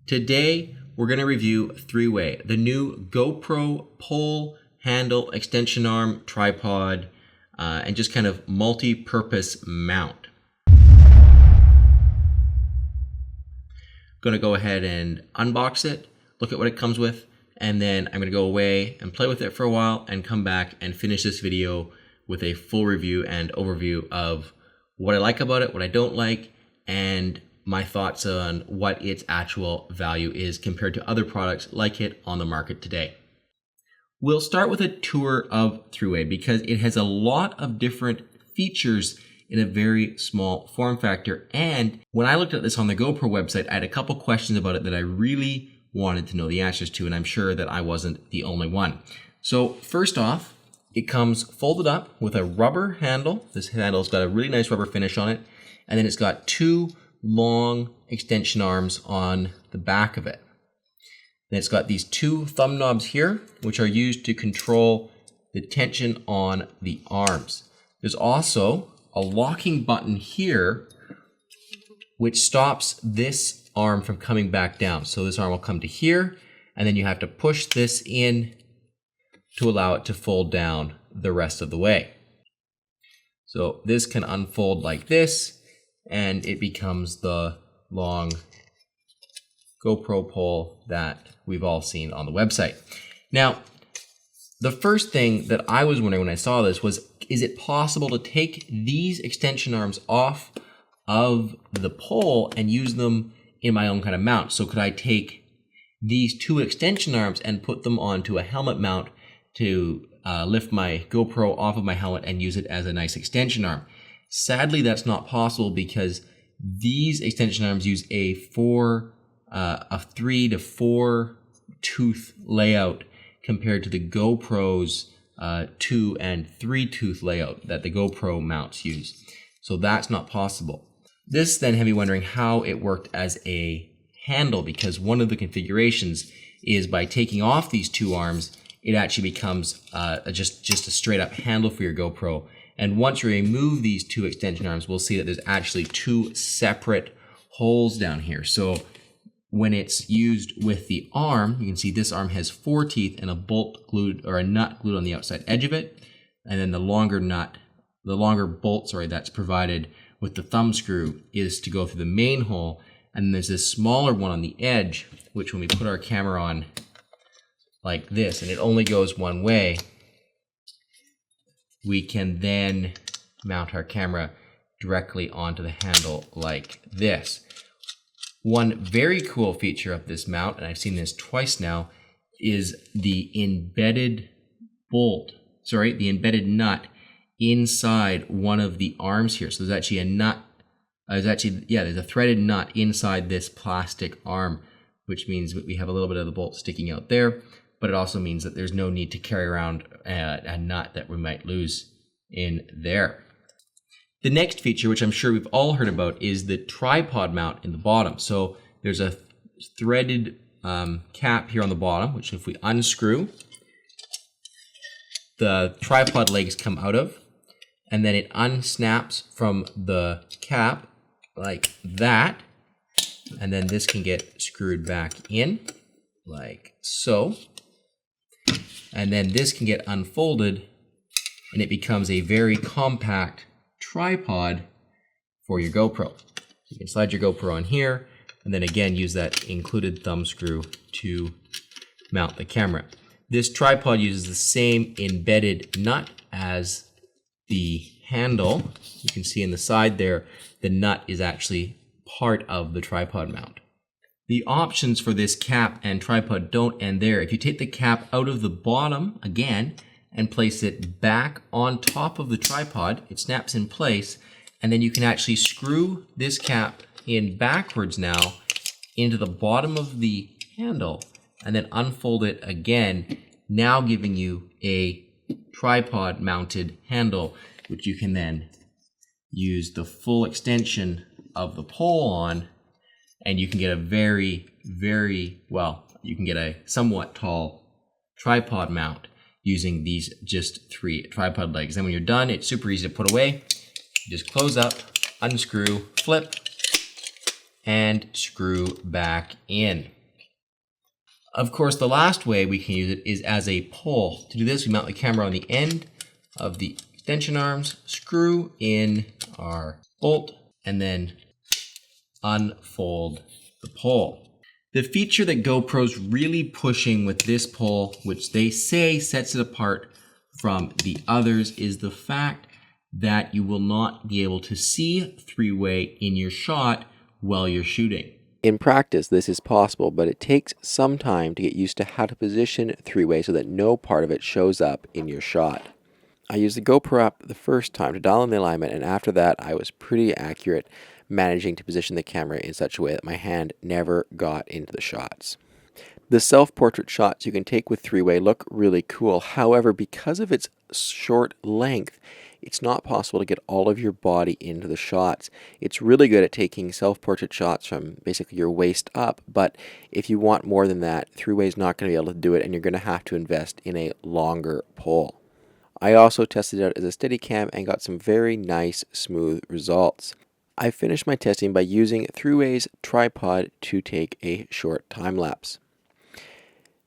Today, we're going to review three-way, the new GoPro pole, handle, extension arm, tripod, and just kind of multi-purpose mount. Going to go ahead and unbox it, look at what it comes with, and then I'm going to go away and play with it for a while and come back and finish this video with a full review and overview of what I like about it, what I don't like, and my thoughts on what its actual value is compared to other products like it on the market today. We'll start with a tour of three-way because it has a lot of different features in a very small form factor. And when I looked at this on the GoPro website, I had a couple questions about it that I really wanted to know the answers to, and I'm sure that I wasn't the only one. So first off, it comes folded up with a rubber handle. This handle's got a really nice rubber finish on it, and then it's got two long extension arms on the back of it. Then it's got these two thumb knobs here, which are used to control the tension on the arms. There's also a locking button here, which stops this arm from coming back down. So this arm will come to here, and then you have to push this in to allow it to fold down the rest of the way. So this can unfold like this, and it becomes the long GoPro pole that we've all seen on the website. Now, the first thing that I was wondering when I saw this was, is it possible to take these extension arms off of the pole and use them in my own kind of mount? So could I take these two extension arms and put them onto a helmet mount to lift my GoPro off of my helmet and use it as a nice extension arm? Sadly, that's not possible because these extension arms use a 3 to 4 tooth layout compared to the GoPro's 2 and 3 tooth layout that the GoPro mounts use. So that's not possible. This then had me wondering how it worked as a handle, because one of the configurations is by taking off these two arms, it actually becomes just a straight up handle for your GoPro. And once you remove these two extension arms, we'll see that there's actually two separate holes down here. So when it's used with the arm, you can see this arm has 4 teeth and a bolt glued, or a nut glued on the outside edge of it. And then the longer bolt, that's provided with the thumb screw is to go through the main hole. And then there's this smaller one on the edge, which when we put our camera on like this, and it only goes one way, we can then mount our camera directly onto the handle like this. One very cool feature of this mount, and I've seen this twice now, is the embedded nut inside one of the arms here. So there's actually a nut, there's a threaded nut inside this plastic arm, which means we have a little bit of the bolt sticking out there, but it also means that there's no need to carry around a nut that we might lose in there. The next feature, which I'm sure we've all heard about, is the tripod mount in the bottom. So there's a threaded cap here on the bottom, which if we unscrew, the tripod legs come out of, and then it unsnaps from the cap like that, and then this can get screwed back in like so. And then this can get unfolded and it becomes a very compact tripod for your GoPro. You can slide your GoPro on here and then again use that included thumb screw to mount the camera. This tripod uses the same embedded nut as the handle. You can see in the side there, the nut is actually part of the tripod mount. The options for this cap and tripod don't end there. If you take the cap out of the bottom again and place it back on top of the tripod, it snaps in place, and then you can actually screw this cap in backwards now into the bottom of the handle and then unfold it again, now giving you a tripod mounted handle, which you can then use the full extension of the pole on, and you can get you can get a somewhat tall tripod mount using these just 3 tripod legs. Then when you're done, it's super easy to put away. You just close up, unscrew, flip, and screw back in. Of course, the last way we can use it is as a pole. To do this, we mount the camera on the end of the extension arms, screw in our bolt, and then unfold the pole. The feature that GoPro's really pushing with this pole, which they say sets it apart from the others, is the fact that you will not be able to see three-way in your shot while you're shooting. In practice, this is possible, but it takes some time to get used to how to position three-way so that no part of it shows up in your shot. I used the GoPro app the first time to dial in the alignment, and after that I was pretty accurate, managing to position the camera in such a way that my hand never got into the shots. The self-portrait shots you can take with three-way look really cool. However, because of its short length, it's not possible to get all of your body into the shots. It's really good at taking self-portrait shots from basically your waist up, but if you want more than that, three-way is not going to be able to do it, and you're going to have to invest in a longer pole. I also tested it out as a Steadicam and got some very nice, smooth results. I finished my testing by using Thruway's tripod to take a short time lapse.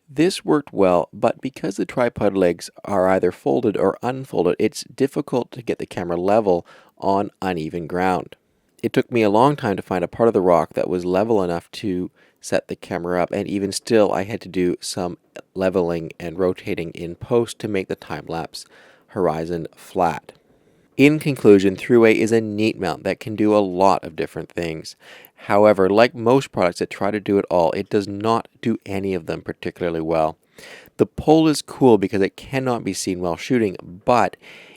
This worked well, but because the tripod legs are either folded or unfolded, it's difficult to get the camera level on uneven ground. It took me a long time to find a part of the rock that was level enough to set the camera up, and even still I had to do some leveling and rotating in post to make the time-lapse horizon flat. In conclusion, Thruway is a neat mount that can do a lot of different things. However, like most products that try to do it all, it does not do any of them particularly well. The pole is cool because it cannot be seen while shooting, but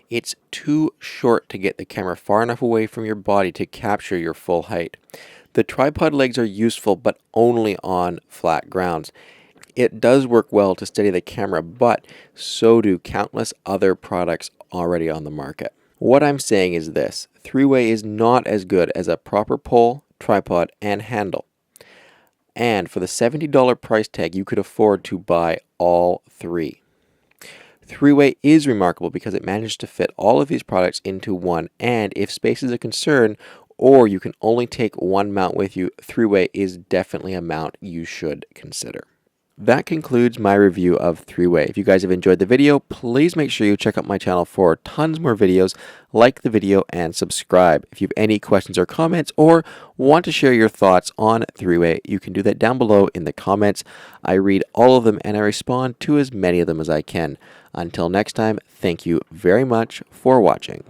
it's too short to get the camera far enough away from your body to capture your full height. The tripod legs are useful, but only on flat grounds. It does work well to steady the camera, but so do countless other products already on the market. What I'm saying is this: Thruway is not as good as a proper pole, tripod, and handle. And for the $70 price tag, you could afford to buy all three. Thruway is remarkable because it managed to fit all of these products into one, and if space is a concern, or you can only take one mount with you, Thruway is definitely a mount you should consider. That concludes my review of Thruway. If you guys have enjoyed the video, please make sure you check out my channel for tons more videos, like the video, and subscribe. If you have any questions or comments, or want to share your thoughts on Thruway, you can do that down below in the comments. I read all of them and I respond to as many of them as I can. Until next time, thank you very much for watching.